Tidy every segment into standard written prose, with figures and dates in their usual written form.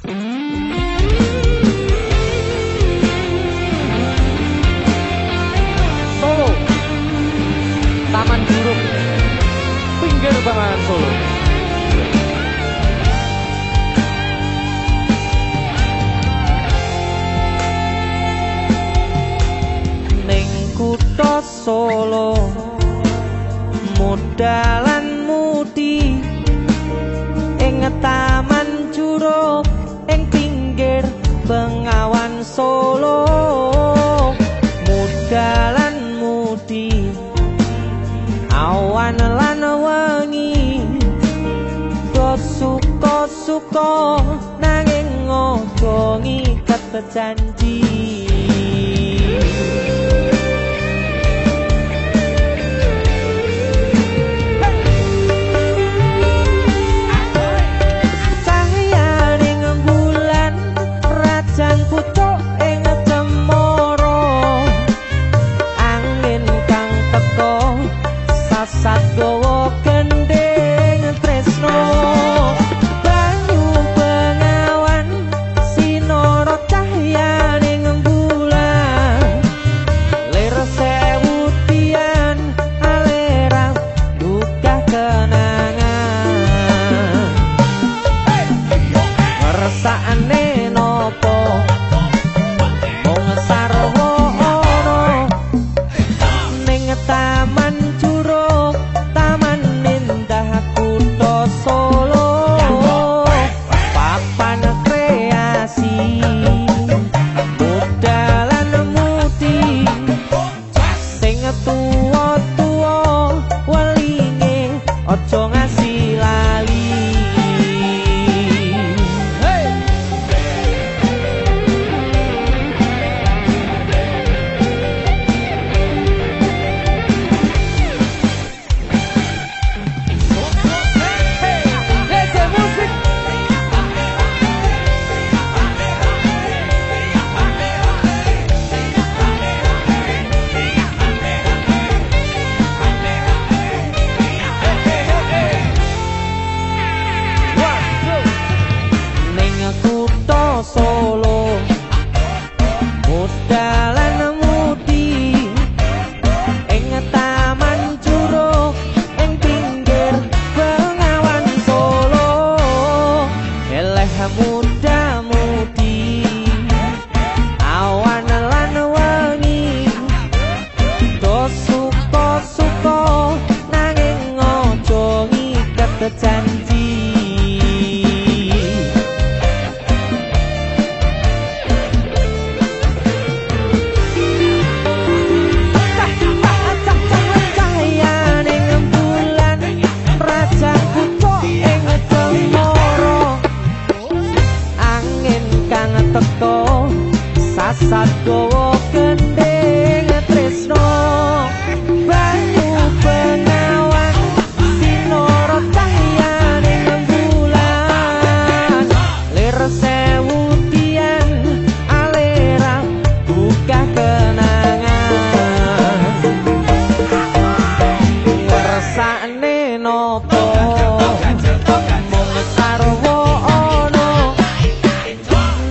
Solo Taman Juruk pinggir banget Solo. Ning kutha Solo modalan mudi ing Taman Juruk ing pinggir Bengawan Solo. Modalan mudi awan lan wengi do suka-suka nanging ojo ngiket janji. Satgowo gendeng tresno banyu bengawan sinoro cahyaning bulan lir sewu tian alera duka kenangan ngersakane nopo mung sarwa ono ning Taman Juruk Solo papan kreasi modalan mudi sing tuwa-tuwa welinge aja ngasih lali. Solo modalan mudi ing Taman Juruk ing pinggir Bengawan Solo. Eleh muda mudi awan lan wengi do suka-suka nanging ojo ngiket janji. Satgowo gendeng tresno banyu bengawan sinoro cahyaning bulan lir sewu tian alera buka kenangan ngersakne nopo mung sarwa ono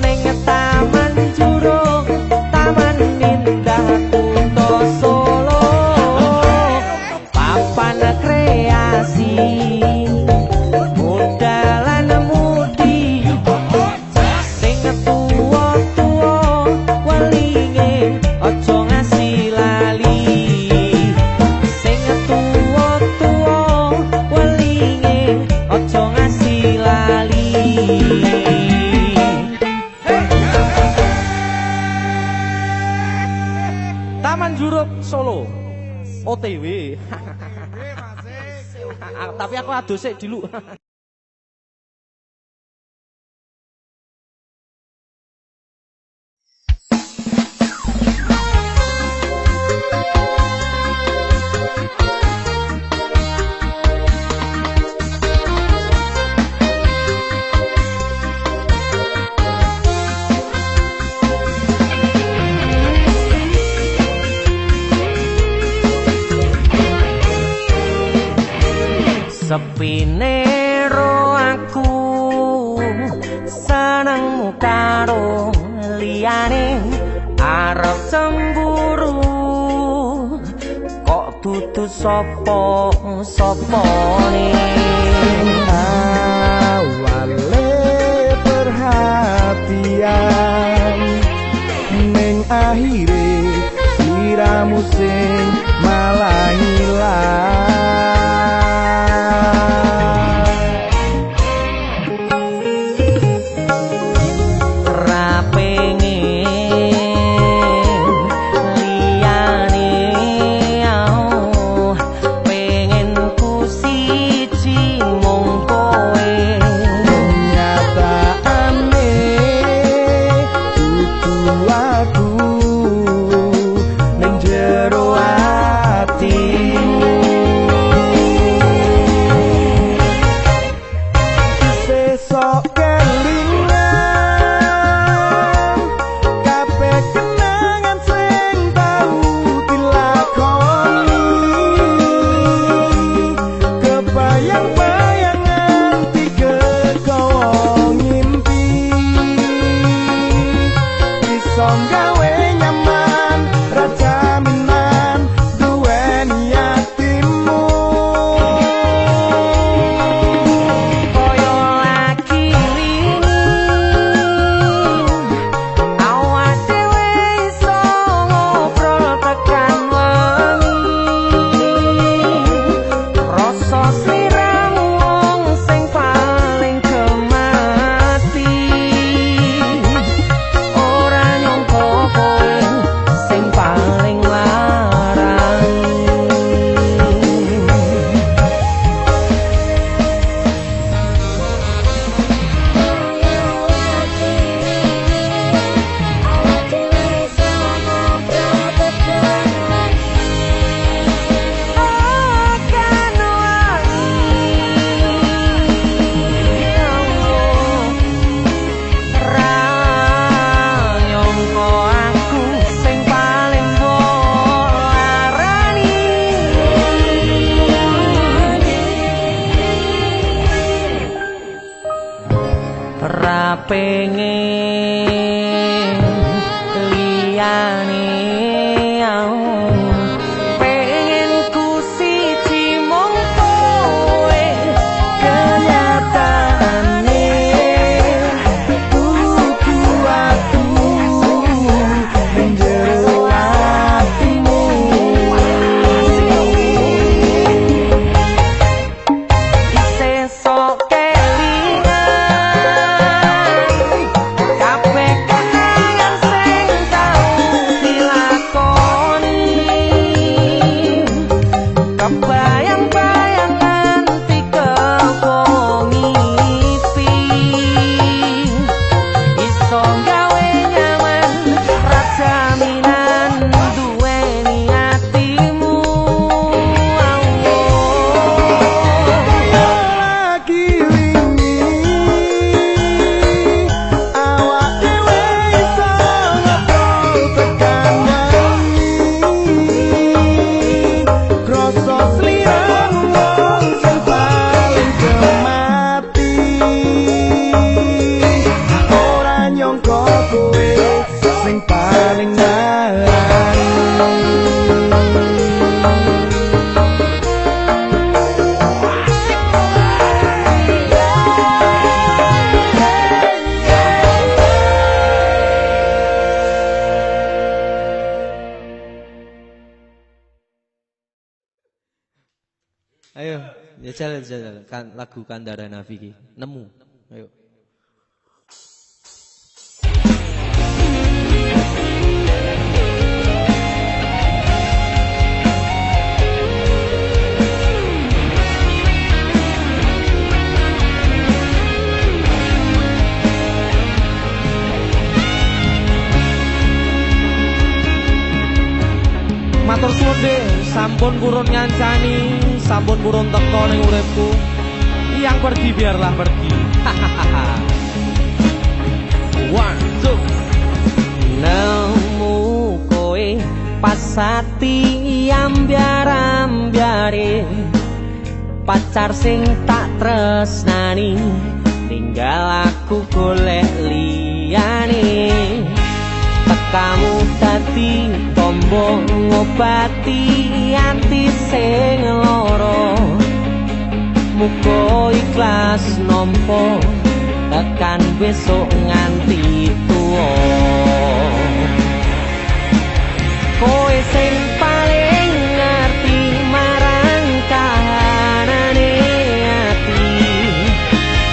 ning Taman Juruk Solo papan kreasi modalan mudi sing tuwa-tuwa welinge aja ngasih lali. Sing tuwa-tuwa welinge aja ngasih lali. Taman Juruk Solo OTW. Tapi aku adus sik dulu. sepine ro aku seneng karo liyane arep cemburu kok dudu sapa-sapane awale perhatian ning akhire sliramu sing malah ilang pengen liyane pengen ku siji mung kowe kenyataane kudu aku menjero atimu sesok ayo, jajal kan lagu Kandara Nafiki. Nemu. Ayo. Matur suwun deh, sampun purun ngancani, sampun purun teko ning uripku. Yang pergi biarlah pergi. One, two. Nemu kowe pas ati ambyar-ambyare, pacar sing tak tresnani, tinggal aku golek li. liyane tekamu dadi tombo ngobati ati sing lara muga ikhlas nampa tekan besok nganti tuwa kowe sing paling ngerti marang kahanane ati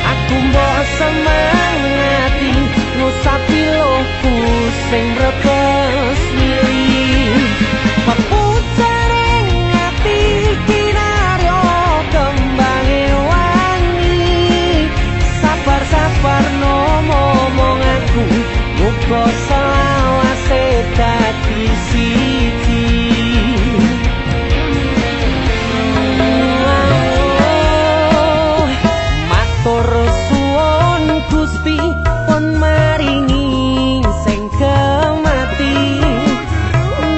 aku mbok semangati ngusapi lohku sing rebes milih pepucaring ati kinaryo kembange wangi sabar-sabar no ngomong aku muga selawase dadi siji matur suwun Gusti pun maringi sing kemati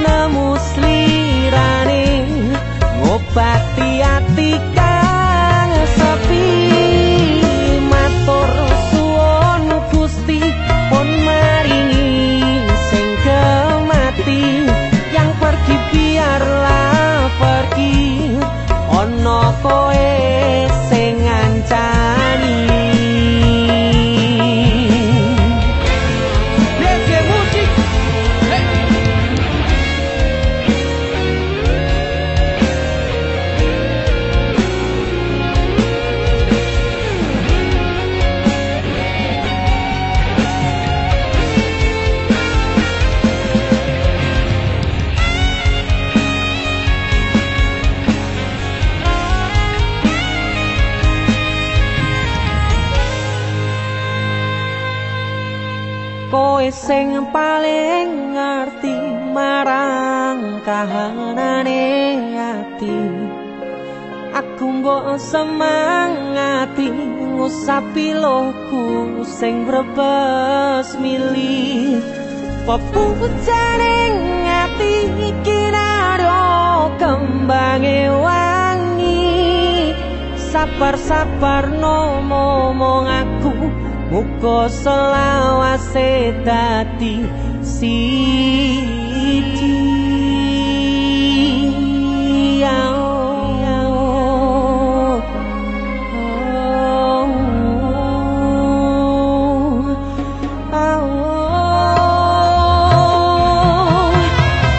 nemu slirane ngobati ati kang sepi matur suwun Gusti pun maringi sing kemati yang pergi biarlah pergi ono koe sing ngancani kowe sing paling ngerti marang kahanane ati aku mbok semangati ngusapi lohku sing brebes milih pepucaring ati kinaryo kembange wangi sabar-sabar no ngomong aku muga selawase dadi siji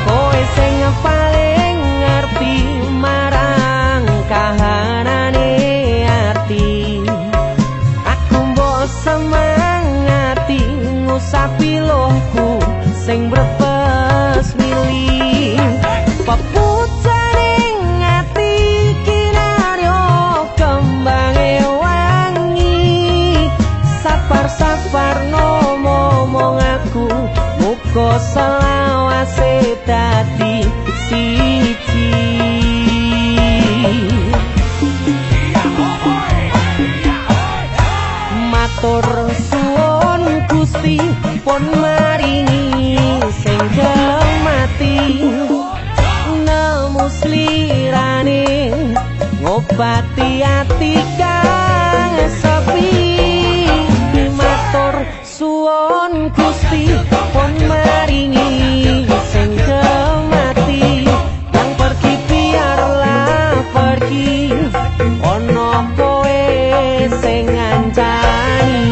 kowe sing paling ngerti marang kahanane ati aku mbok semangati ngusapi lohku sing brebes milih pepucaring ati kinaryo kembange wangi sabar-sabar no ngomong aku muga selawase dadi siji matur suwun Gusti pun maringi sing kemati nemu slirane ngobati ati kang sepi matur suwun Gusti pun maringi sing kemati yang pergi biarlah pergi ono kowe sing ngancani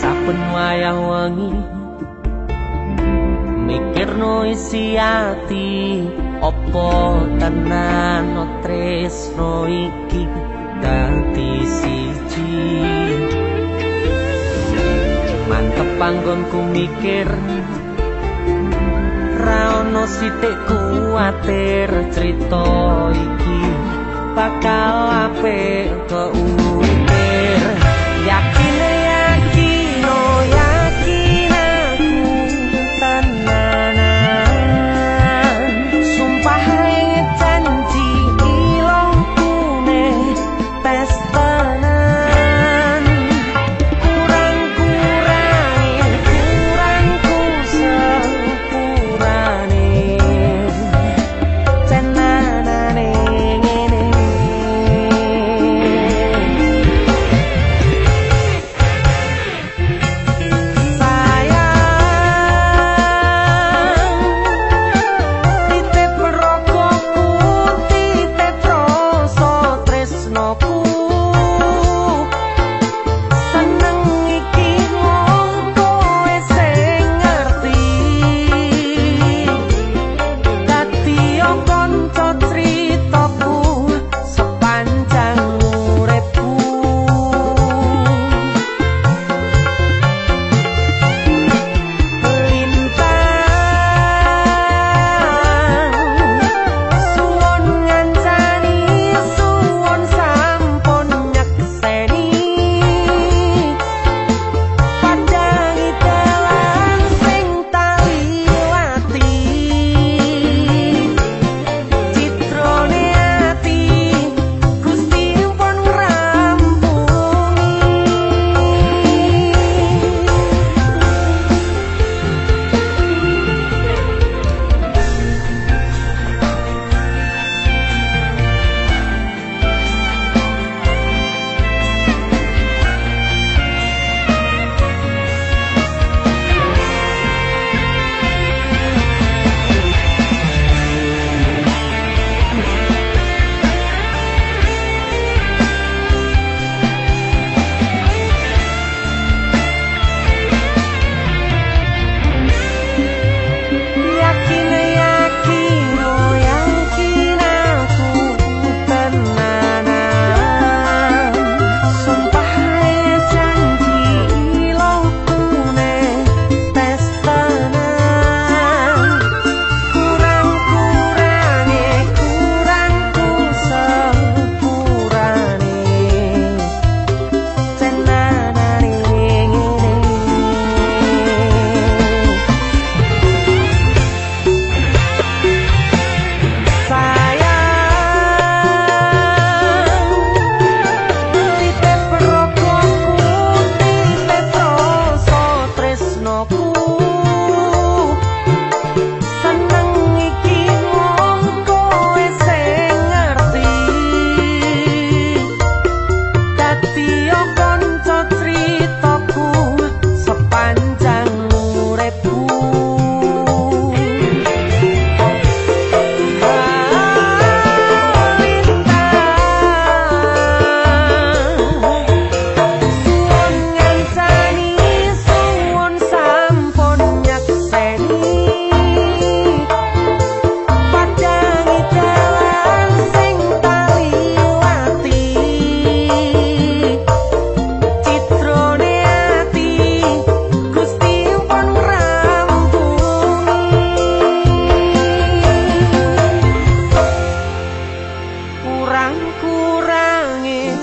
saben wayah wengi mikirno isi ati opo tenan no tresno iki dadi siji mantep panggonku mikir ra ono sithik kuwatir crita iki bakal apik keukir yakin yakin aku tenanan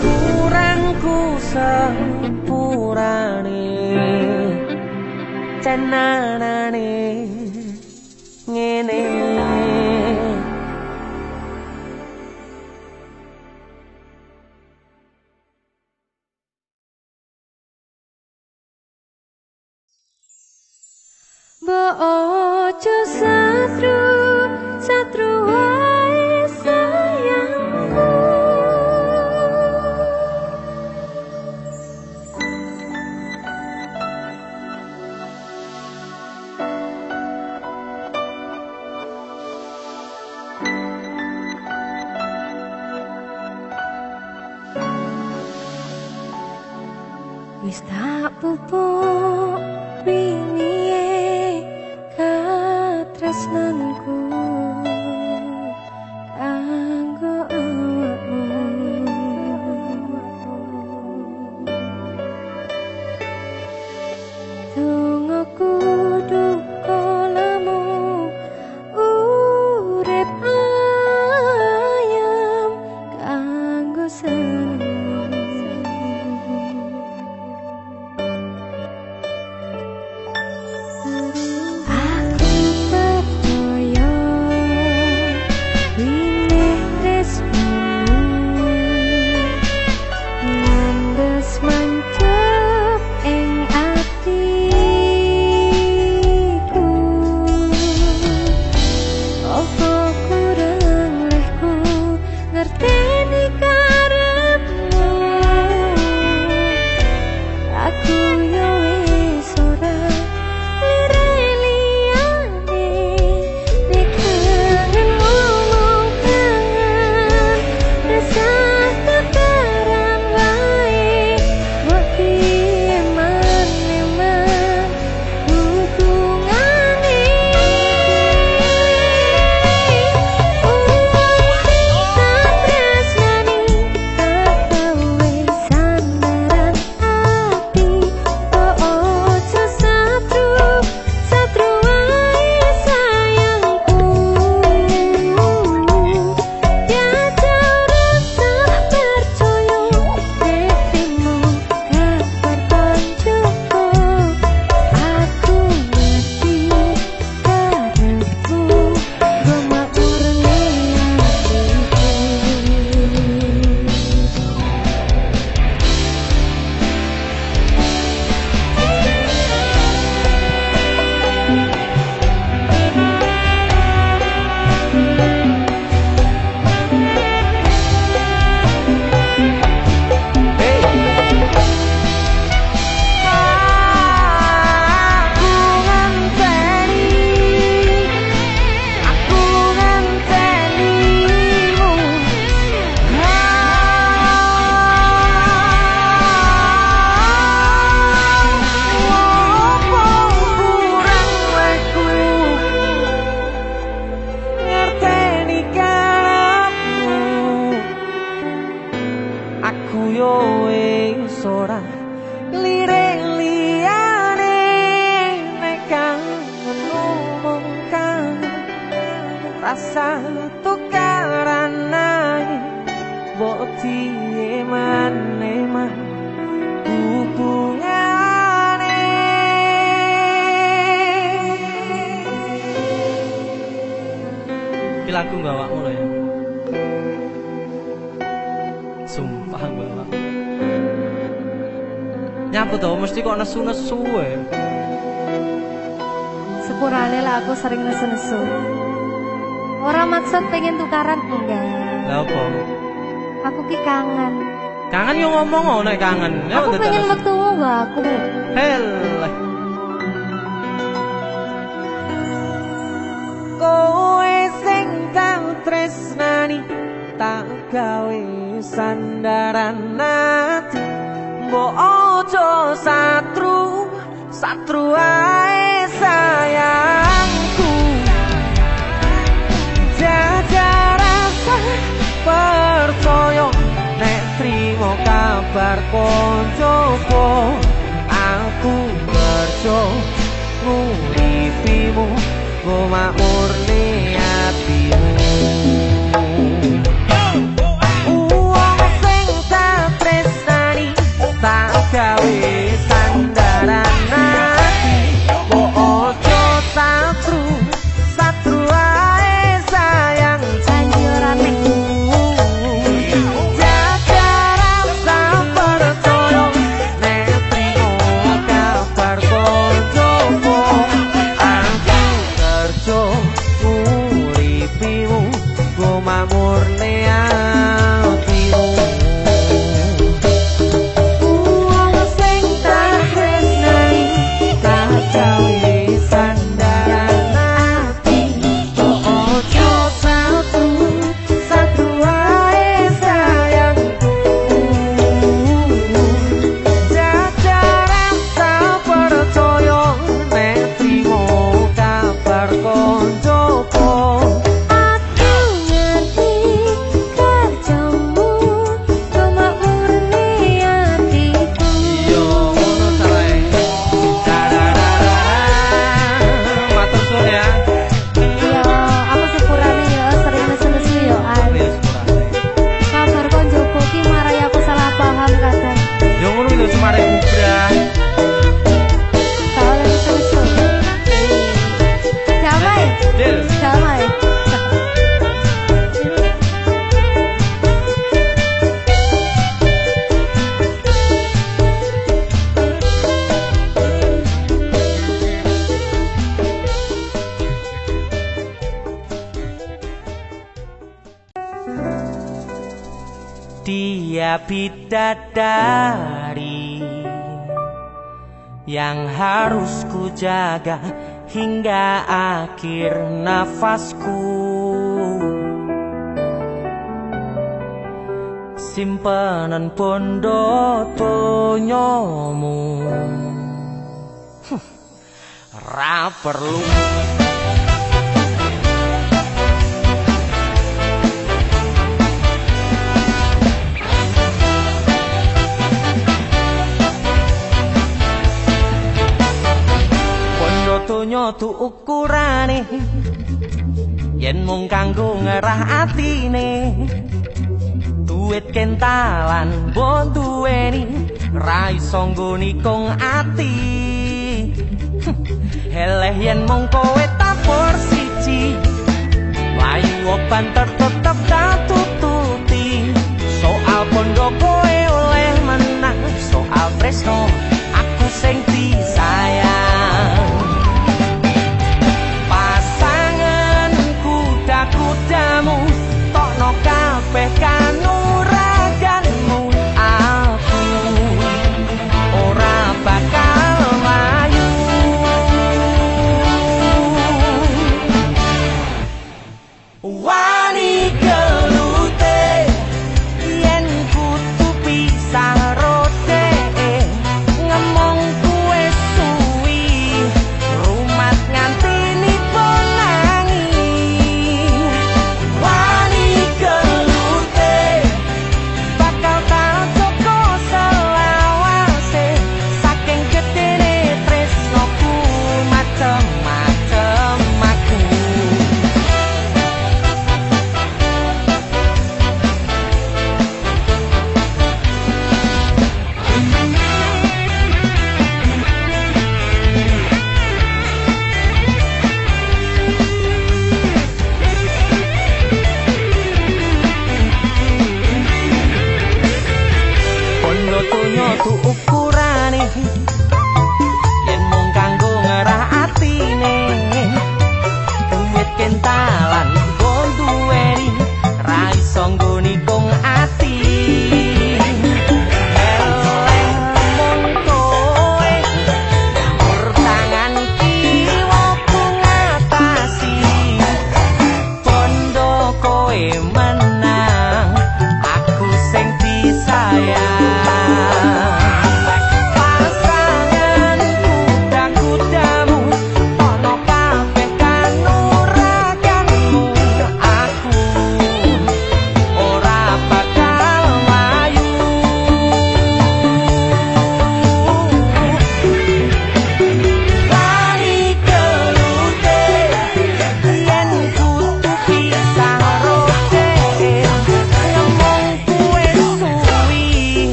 kurangku sepurane cenanane ngene. Mbok ojo satru wae sayangku. Wis tak pupuk wingi katresnanku kanggo awakmu. Dongaku duka lamu urip ayam kanggo seneng. rasa tukaran naik boti eman-eman hubungane. Iki lagu gak awakmu lho ya. Sumpah gak. Nyapu tau mesti kok nesu-nesu ya. Sepurane lah aku sering nesu-nesu. Orang maksud pengen tukaran enggak. Lah apa? Aku ki kangen. Kangen yo ngomong ngono nek kangen. Ya Aku pengen metu aku. Hel. Kowe sing tau tresnani tak gawe sandaran ati. Mbok ojo satru ae sayangku. Jaga rasa percaya nek trimo kabar koncoku. Aku kerja nguripimu go makmurne atimu. cuma rek bubrah. Kau lagi susu. Damai. Del. Damai. Dia bidadari yang harus ku jaga hingga akhir nafasku. Simpenan bondo donyomu ra perlu. Donya tu ukurane yen mung kanggo ngerah atine. Duit kentalan mbok duweni ra iso nggoni kong ati. Heleh yen mung kowe tapur siji mlayu oban tetep datututi. Soal pondo kowe oleh menang, soal tresno aku sing disayang. Kudamu tokno kabeh kanuraganmu, aku ora bakal mlayu. Wani gelute yen kudu pisah rote, ngomong kuwe suwi rumat nganti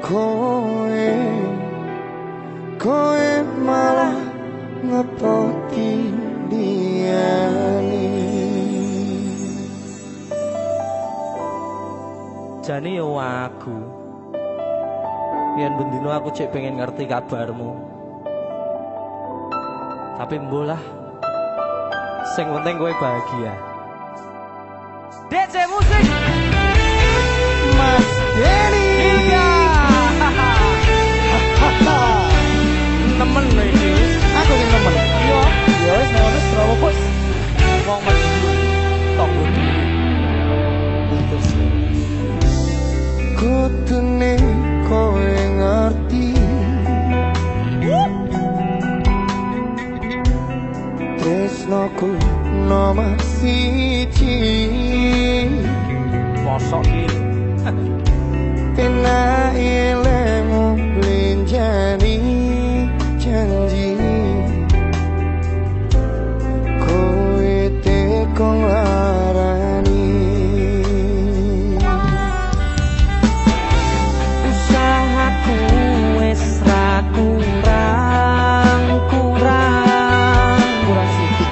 kowe kowe malah ngepoti diani. Jane yo aku yen bendino aku cek pengen ngerti kabarmu, tapi mbolah sing penting kowe bahagia. DC musik Mas Denny. Iya. Temen lho iki. Aku yang temen. Yo, Ya wis ngono Surawa bos. wong mesti tonggo. Terus Kutune kowe ngerti. Tresnoku nomor siji. mosok iki. Tena ilmu blinjani janji. Kowe tekong larani. Usahaku wis ra kurang sithik,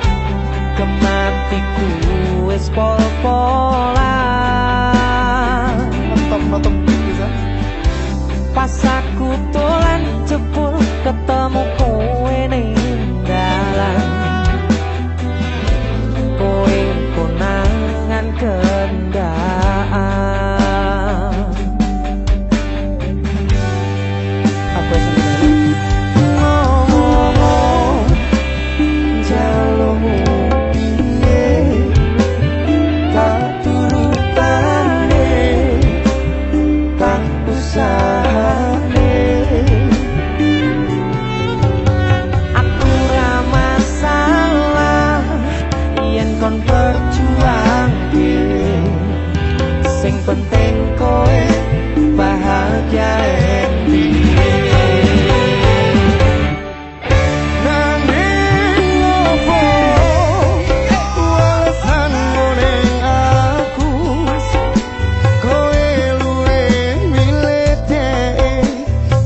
kematiku wis pol-polan. Nonton bisa. Pas aku dolan jebul ketemu kowe ning dalan, kowe konangan kendaan. Aku seneng. Ngomong jalurmu piye, tak turutane, tak usahane. Aku ra masalah yen kon perjuangke, sing penting kowe bahagia endi. Nanging opo alasanmu ning aku, kowe luwe milih dhek,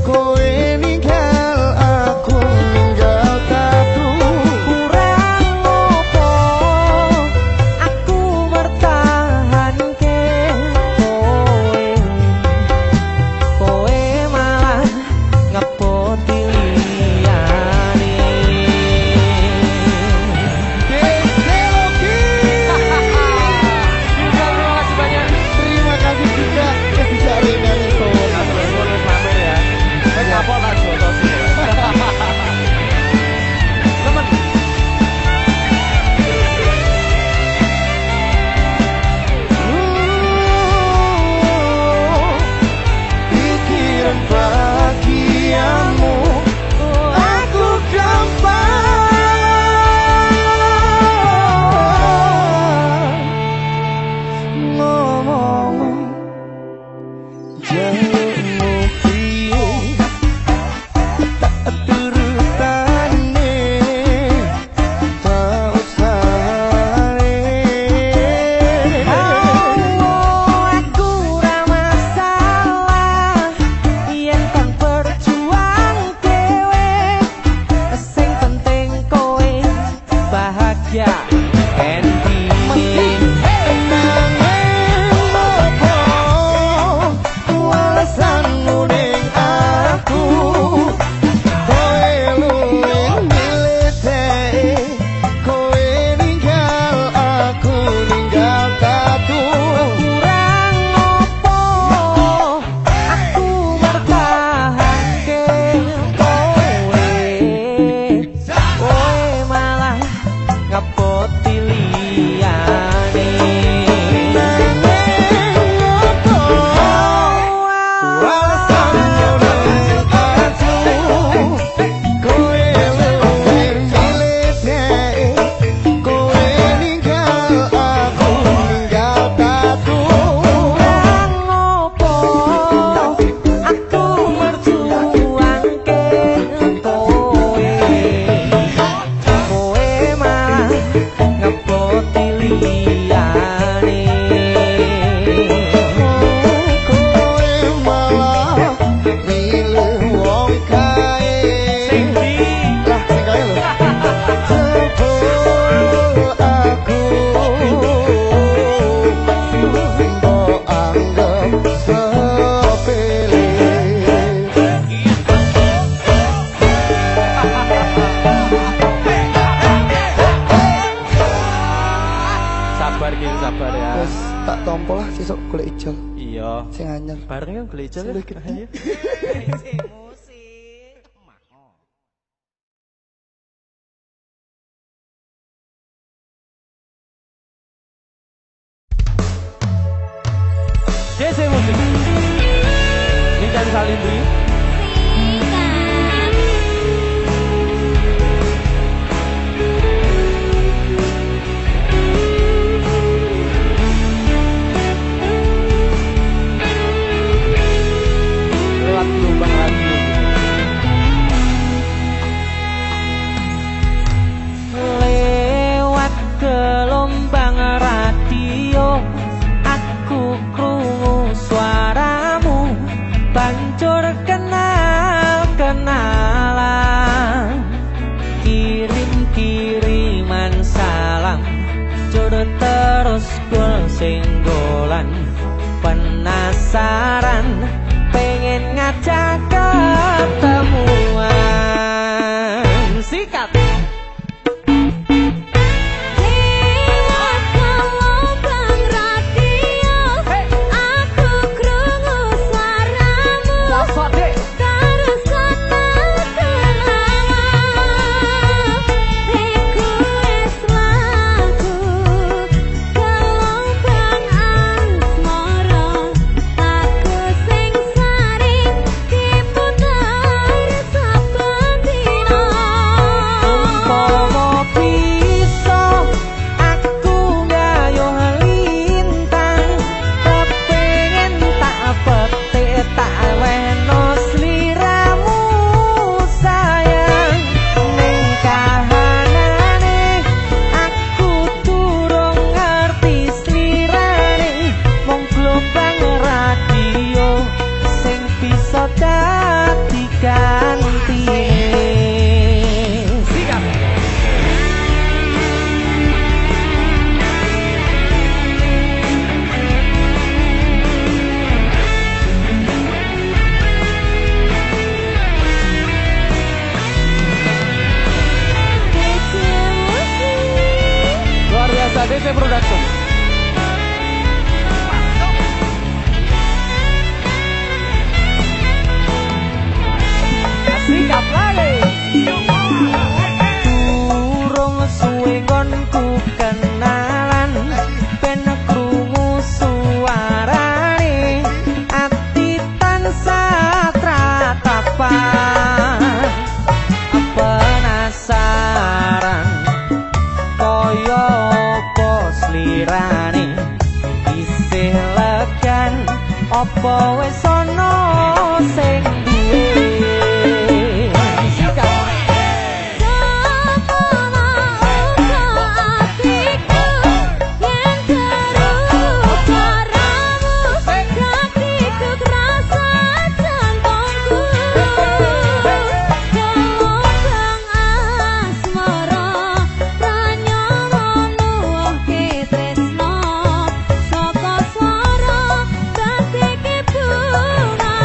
kowe ninggal aku ninggal tatu. Kurang opo aku mertahanke kowe malah ngepoti liyane. Terima kasih banyak. Terima kasih juga bisa ringan itu. Pikiran bahagiamu aku gampang ngomong jalurmu piye, tak turutane, tak usahane. Aku ra masalah yen kon perjuang dhewe, sing penting kowe bahagia endi. Alasanmu ning aku, kowe luwe milih dhek, kowe ninggal aku ninggal tatu. Kurang opo aku mertahanke kowe malah ngepoti liyane. Kurang opo aku merjuangke kowe malah ngepoti liyane. Min sabar ya. Wes tak tompo lah sesuk golek ijol Iya. sing anyar. Bareng ya beli ijol. Sing gede. DC musik. Lindan Salindri. Lewat lubang radio. Lewat gelombang radio aku krungu suaramu banjur kenal-kenalan kirim-kiriman salam jur terus gol singgolan penasaran pengen ngajak ketemuan sikat DC Production. Sikat lagi. Durung suwe nggonku kenalan ben krungu suarane ati tansah tratapan penasaran koyo lirane isih legan apa wis ana sing duwe Soko swara batik bunga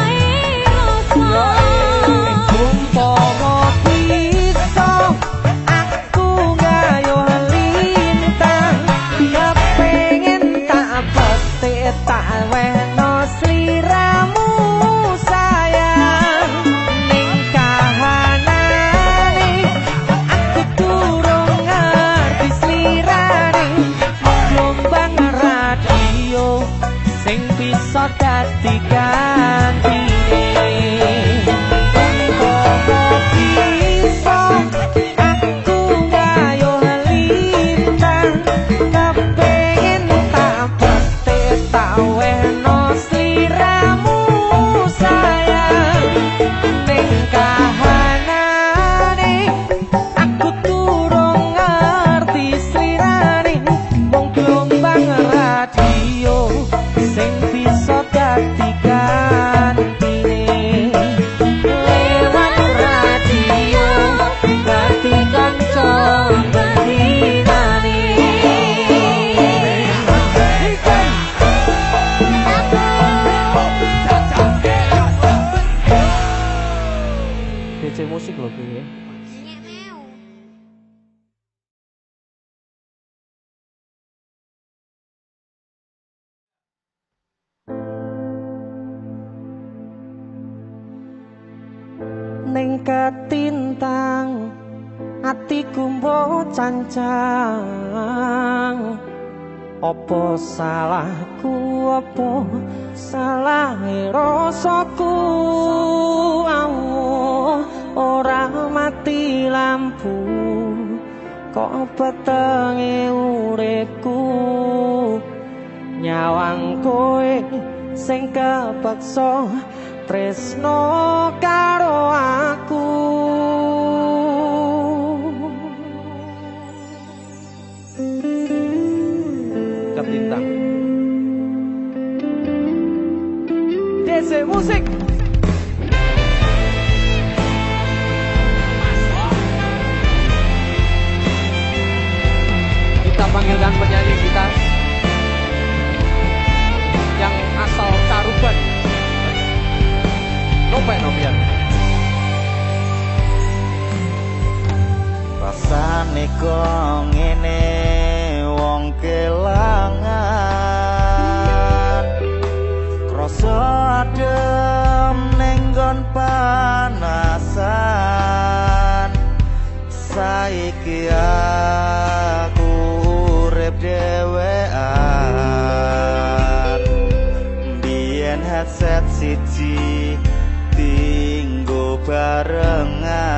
ning ketintang atiku mbok cancang. Apa salahku, apa salahe rasaku, ora mati lampu kok petenge uripku. Nyawang kowe sing kepeksa tresno karo aku. Ketintang DC Musik. Kita panggilkan penyanyi kita yang asal Caruban, Nopek Nopian. Rasane kok ngene wong kelangan, krasa adem ning nggon panasan. Saiki aku urip dhewean, biyen headset siji tinggo barengan.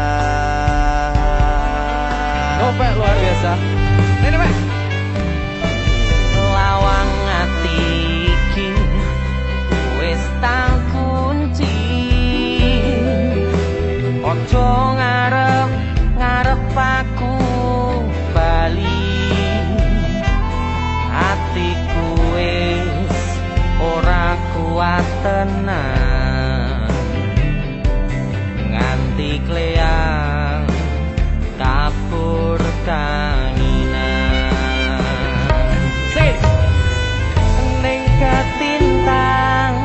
Nopek luar biasa. Ini Pak. Lawang ati iki wis tak kunci, ojo ngarep aku bali. Atiku wis ora kuat tenan, nganti kleang kapur kanginan. Ning ketintang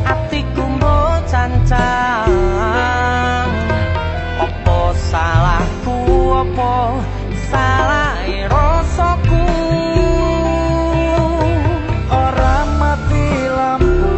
atiku mbok cancang. Apa salahku, apa salahe rasaku, ora mati lampu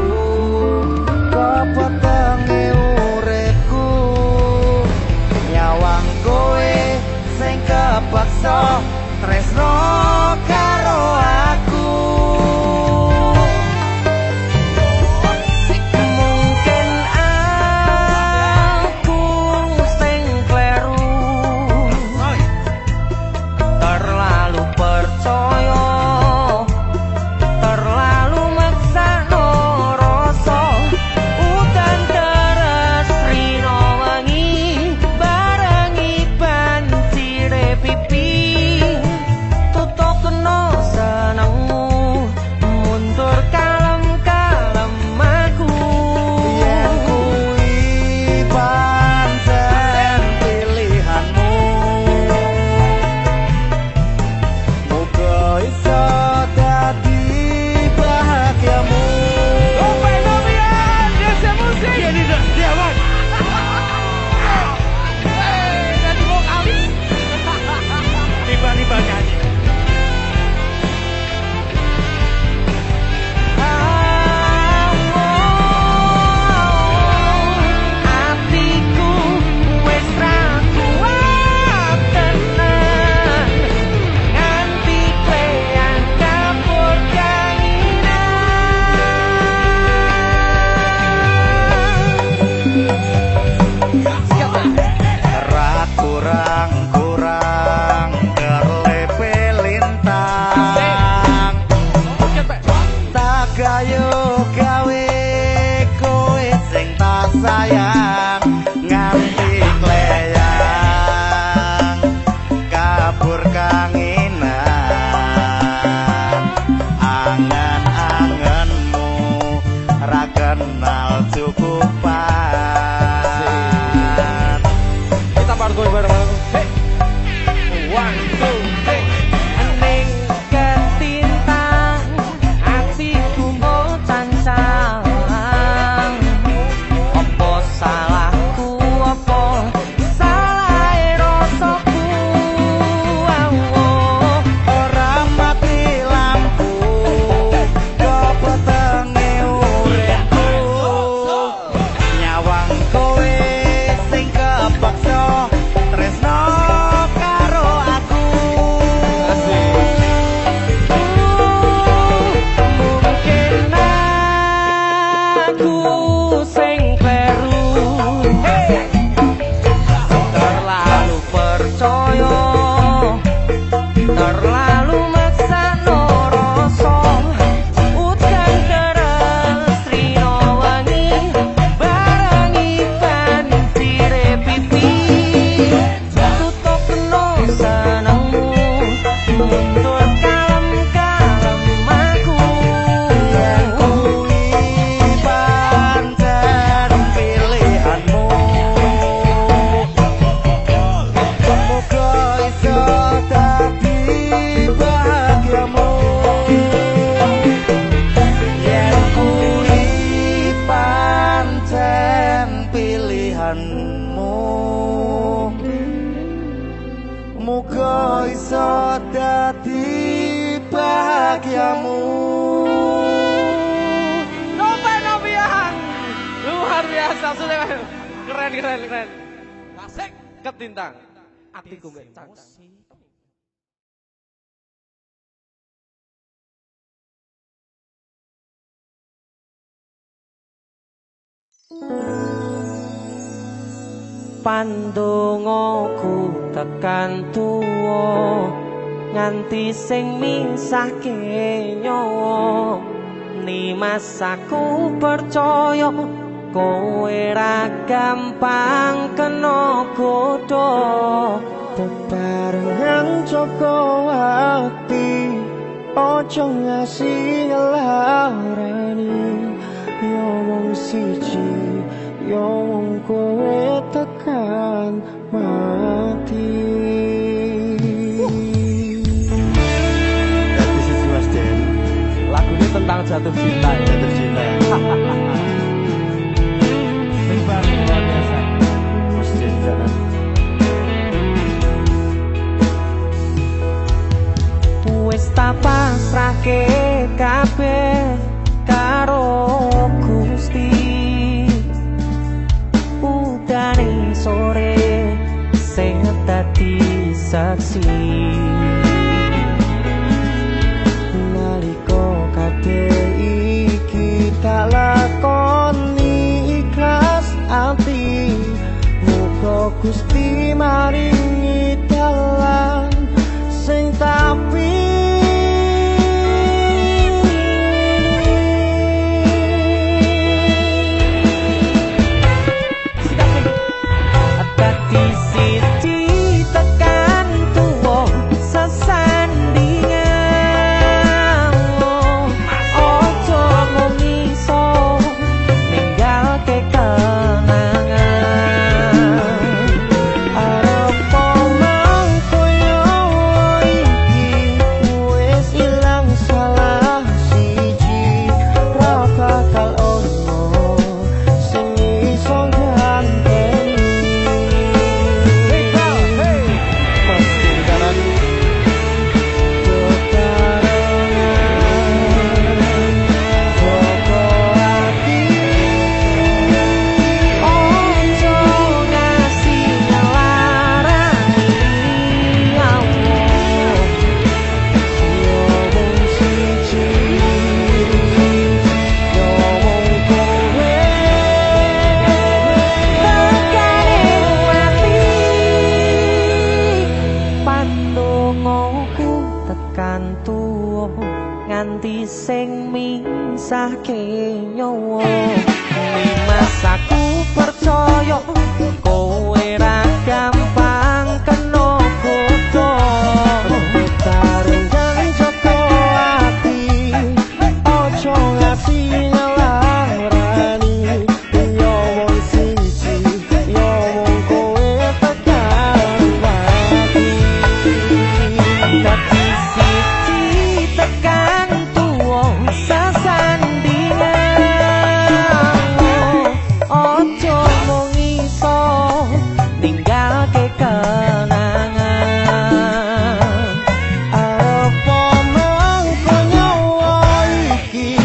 bahagiamu. Novian luar biasa sudah keren asik ketintang atiku gak cacat. Pandongaku tekan tuwa nganti sing misahke nyawa. Nimas aku percaya kowe ra gampang kena godha. Bebarengan Joko ati ojo ngasih larani. Yo wong siji yo wong kowe tekan mati. Jadi sisi Mas Den, lagu ini tentang jatuh cinta ya. Jatuh cinta. Luar biasa. Mas Den jalan. Wis tak pasrahke kabeh karo Gusti. Udane sore sing dadi saksi. Nalika kabeh iki tak lakoni ikhlas ati. Muga Gusti maringi dalan sing tapi dadi siji tekan tuwa sesandingan. Ojo mung iso ninggalke kenangan. arep omong koyo iki wis ilang salah siji. Ra bakal ono sing iso ganteni. Mesti jalan Ojo ngasih larani Allah. yo wong siji yo wong kowe Tekane mati. Pandongaku tekan tuwa nganti sing misahke nyawa. Nimas aku percaya kowe ra gampang kena godha. Bebarengan Joko ati ojo ngasih larani. Yo wong siji yo wong kowe tekan mati. Dadi siji tekan tuwa sesandingan. Ojo mung iso ninggalke kenangan. Arep omong konyowo iki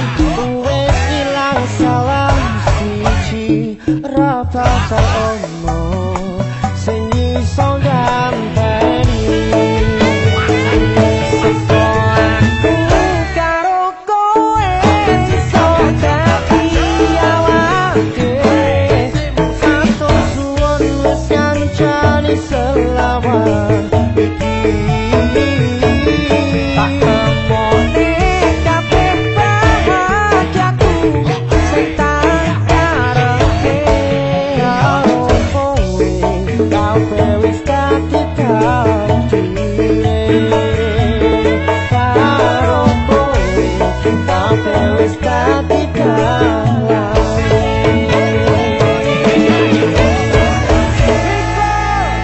wis ilang salah siji. Ra bakal ono sing iso ganteni. Aku karo kowe iso dadi awake dhewe. Atur suwun wis kancani selawat iki. Tak temone kabeh bahagiaku sing tak karepe. Karo kowe kabeh wis kadidadine. Karo kowe kabeh wis kadidadine.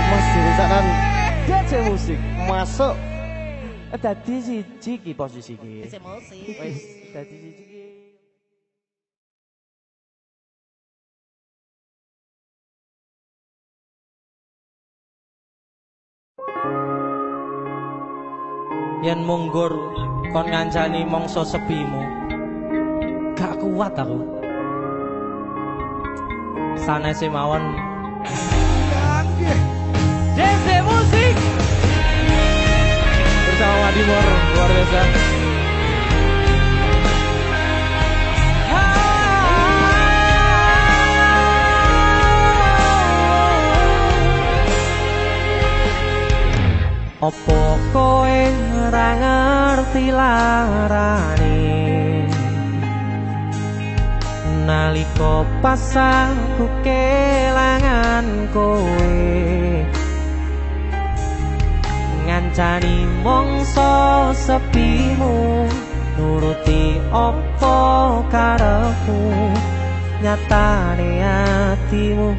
Mas dirisakan DC musik masuk Dadi siji ki posisi ki. Musik. Wis dadi siji ki. Yen munggur kon ngancani mongso sepimu. Gak kuat aku. Sanese mawon. JC Musik bersama Wadimor luar biasa. Opo kowe ora ngerti larane nalika pas aku kelangan kowe ngancani mongso sepimu nuruti opo karepmu nyatane atimu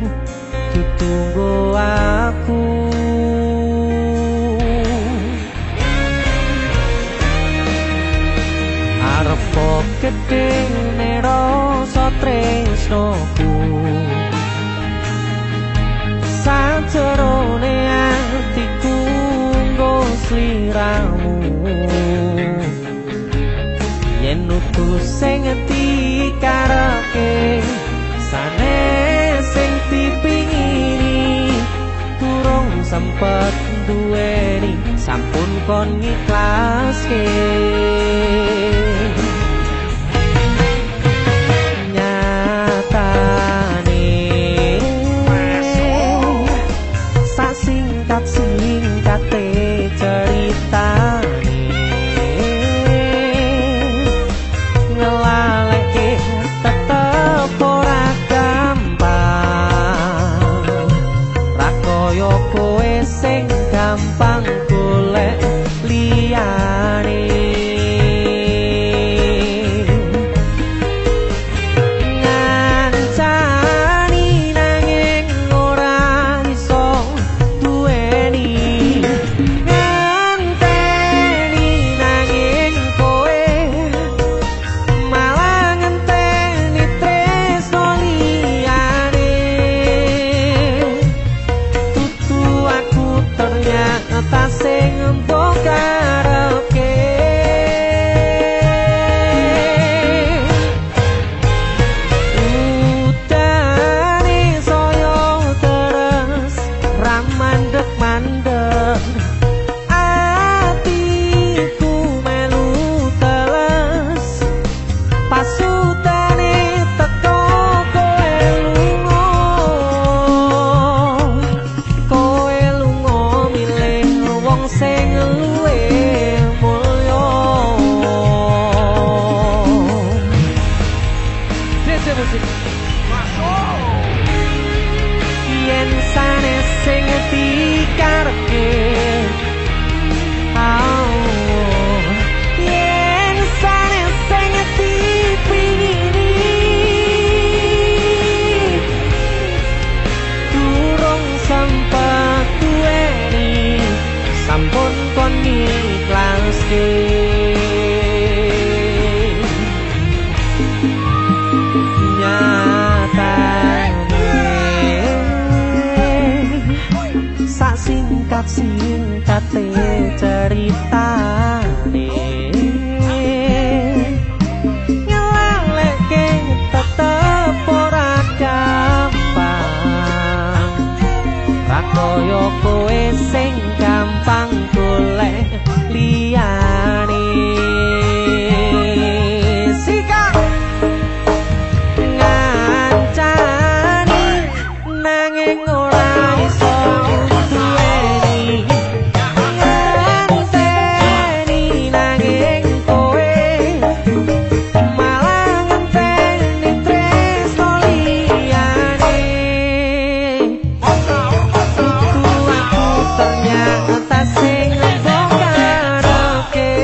ditunggu aku. Arep gede rasa tresnoku sajerone atiku nggo sliramu yen utus sing dikarepke sanes sing dipingini durung sempet duweni sampun kon ngiklaske. Gampang golek liyane ngancani nanging ora iso duweni ngenteni nanging kowe malah ngenteni tresno liyane tutu aku ternyata sing mbok karepke utane saya terus ra mandeg-mandeg atiku melu teles pasutane teko kowe lunga milih wong sing luwe mulya. JC Musik yen sanes sing dikarepke yen sanes sing dipingini durung sempet duweni sampun kon ngiklaske. Nyatane sak singkat-singkate ceritane ngelalekke tetep ora gampang ra koyo kowe sing gampang golek liyane. Sikap ngancani nanging ora iso duweni ngenteni nanging kowe malah ngenteni tresno liyane aku ternyata sing mbok karepke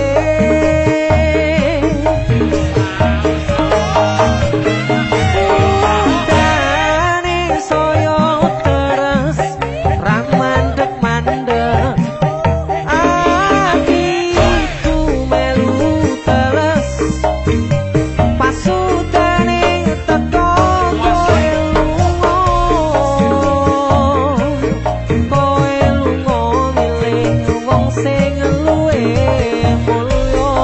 utane saya terus ra mandeg-mandeg atiku melu teles pasutane teko kowe lunga milih wong sing luwe mulya.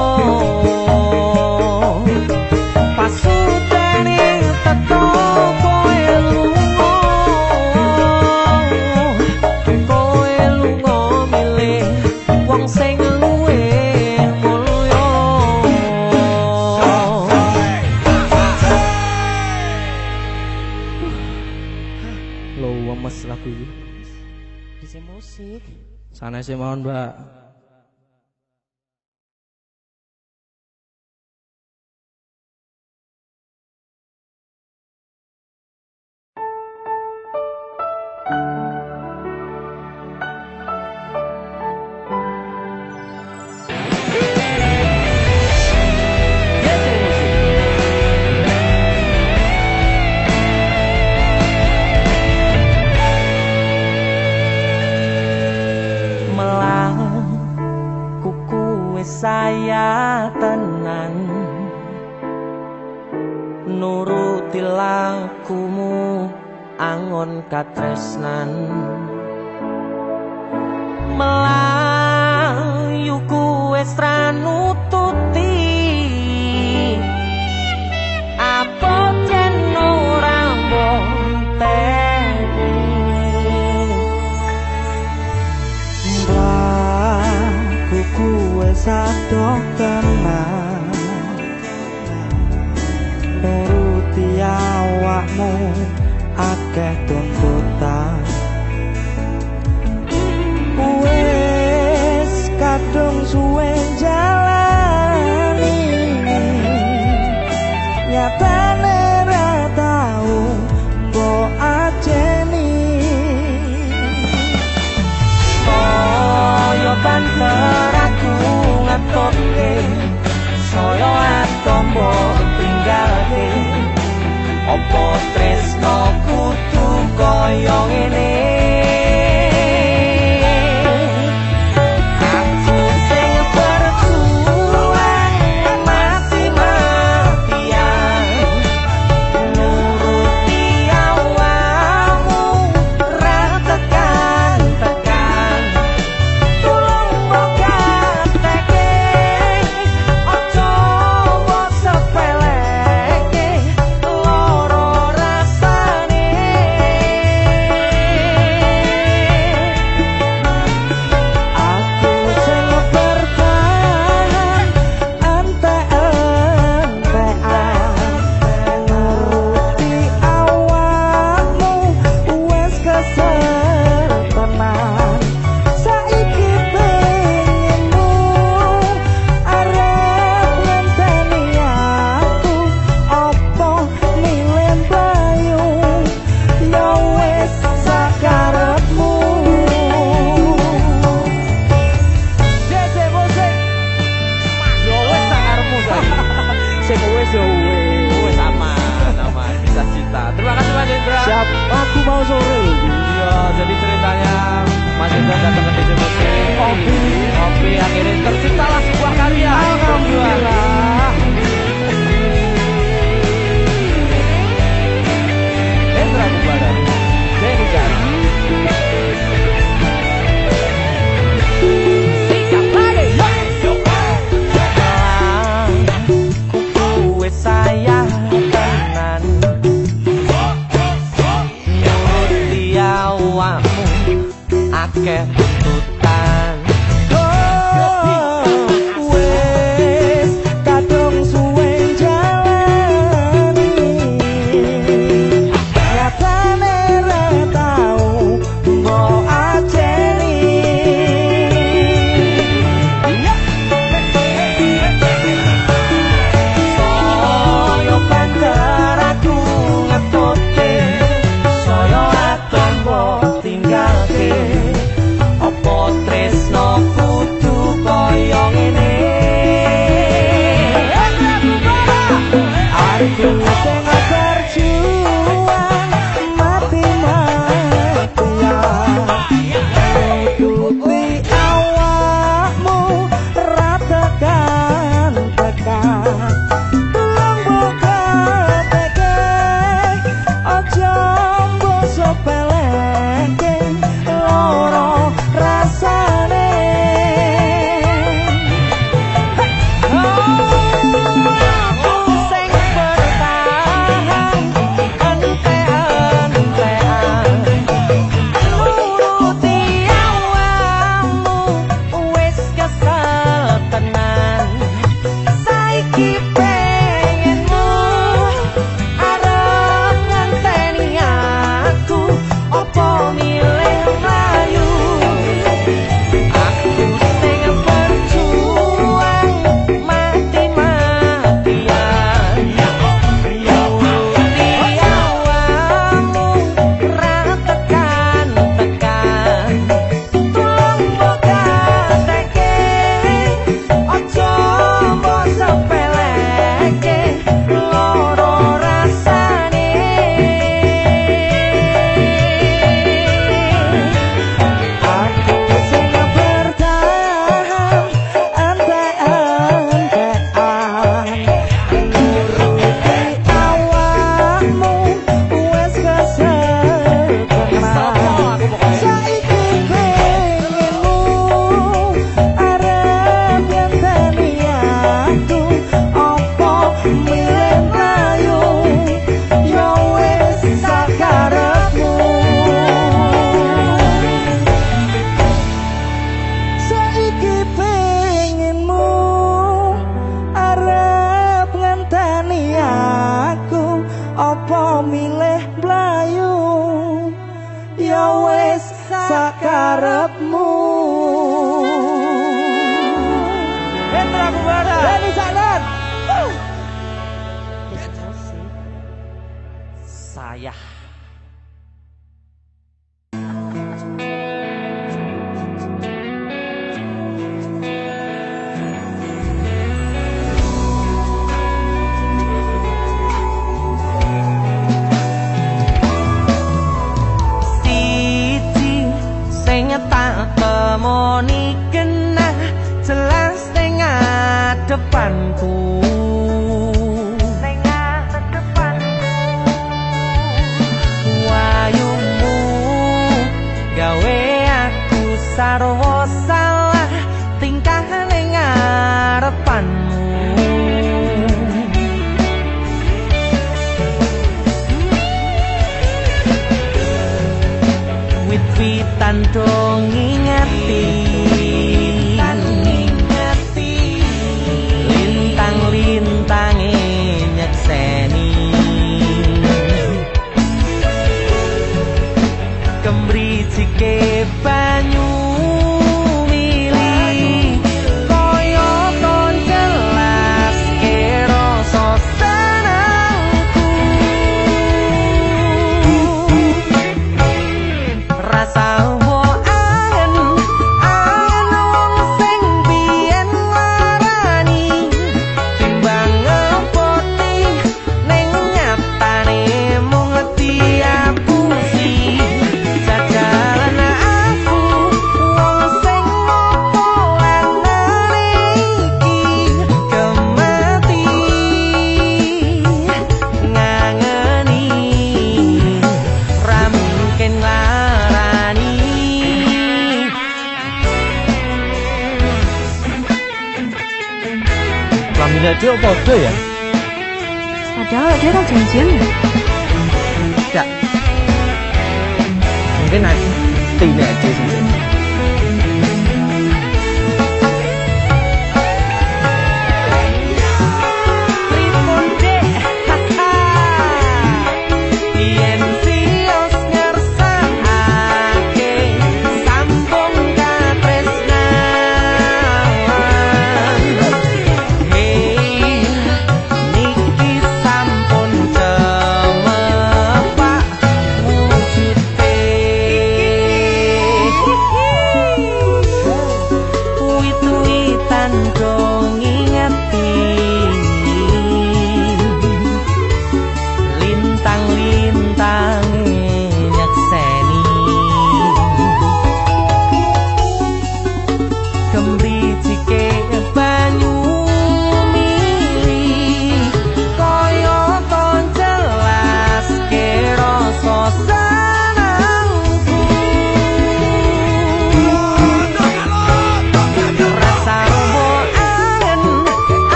musik. Sanesé mohon, Mbak. Saya tenan nuruti lakumu angon katresnan melayuku wis ra nututi apa jen ora monteni mlakuku wis adoh tenan nuruti awakmu akeh tuntutan wis kadung suwe jalani nyatane ra tau mbok ajeni koyo banter aku ngetutke saya atombo tinggalke opo tresno kudu koyo ngene aku sing berjuang mati-matian nuruti awakmu ra tekan-tekan tulung bogateke ojo mbok sepeleke loro rasane aku sing bertahan ente-entean nuruti awakmu wis kesertenan saiki pengenmu arep ngenteni aku opo milih bayu ya wis sakarepmu Jese musik ya wis sakarepmu sing wis ya wis aman cita-cita. Terima kasih Mas Indra. Siap, aku mau sore. Iya, jadi ceritanya Mas Indra datang ke DJ Musik. Kopi akhirnya terciptalah sebuah karya. Alhamdulillah. Indra Kumbara, Denny Jan. Siap lagi. Kuku wis saya tenan nuruti awakmu akeh tuntutan wis ngarepanku wayumu gawe aku sarwa salah tingkah ning ngarepanmu wit-witan dong ngingati lintang-lintange nyekseni kemricike banyu mili kaya ton jelas ke rasa senengku rasa Dia kode ya? Padahal dia kan janjian ya? Tidak. Mungkin nanti tidak aja sih.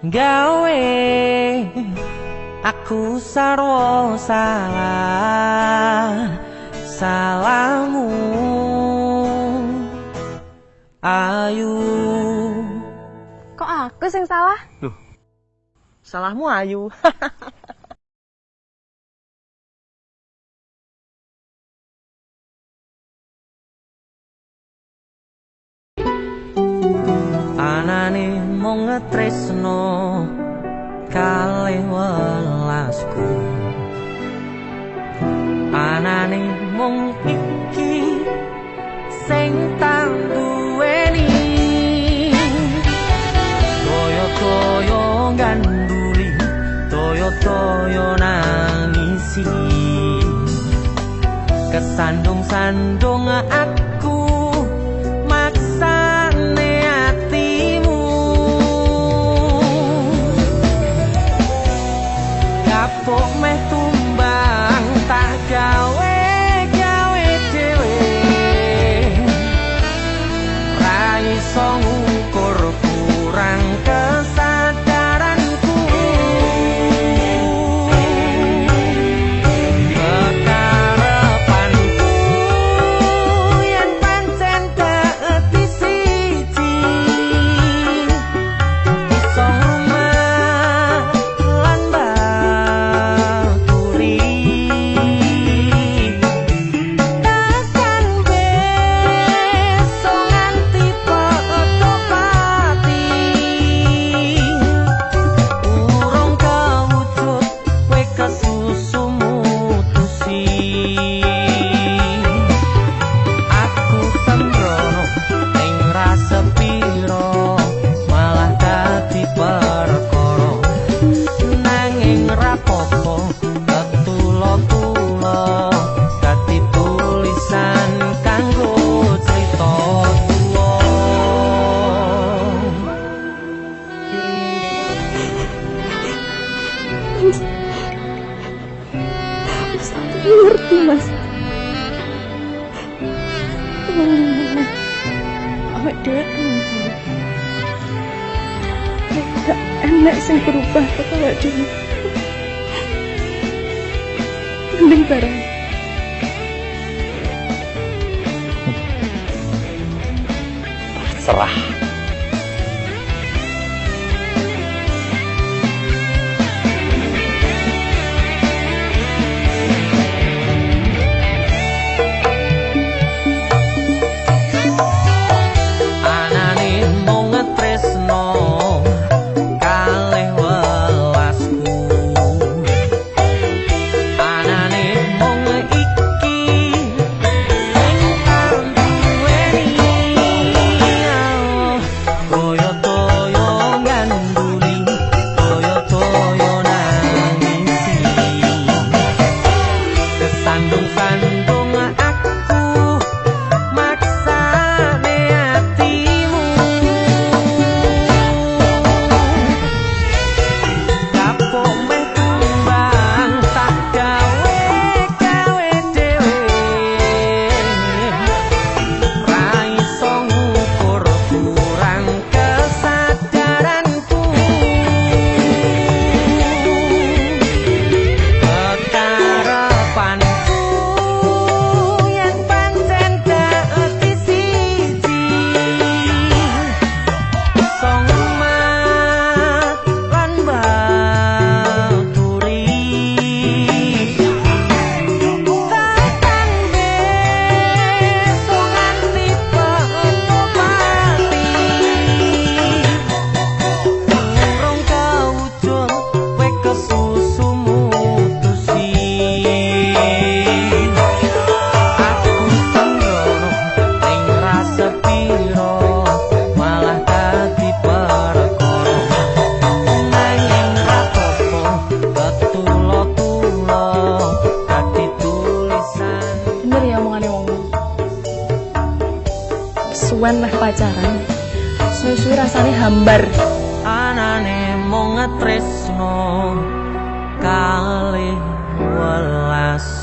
gawe aku sarwa salah salahmu Ayu. Kok aku sing salah? Loh, salahmu Ayu. Anane mung ngetresno kalih welasku, anane mung iki sing tak duweni, toyo-toyo ganduli, toyo-toyo nangisi, kesandung-sandung aku maksane atimu, kapok meh tumbang tak gawe dhewe, ra iso ngukur kurang kesadaranku, kekarepanku awak dhewe gak enak sing berubah kok awak dhewe. Mending bareng. Serah. Suwen meh pacaran, suwi-suwi rasane hambar. Anane mung ngetresno kalih welas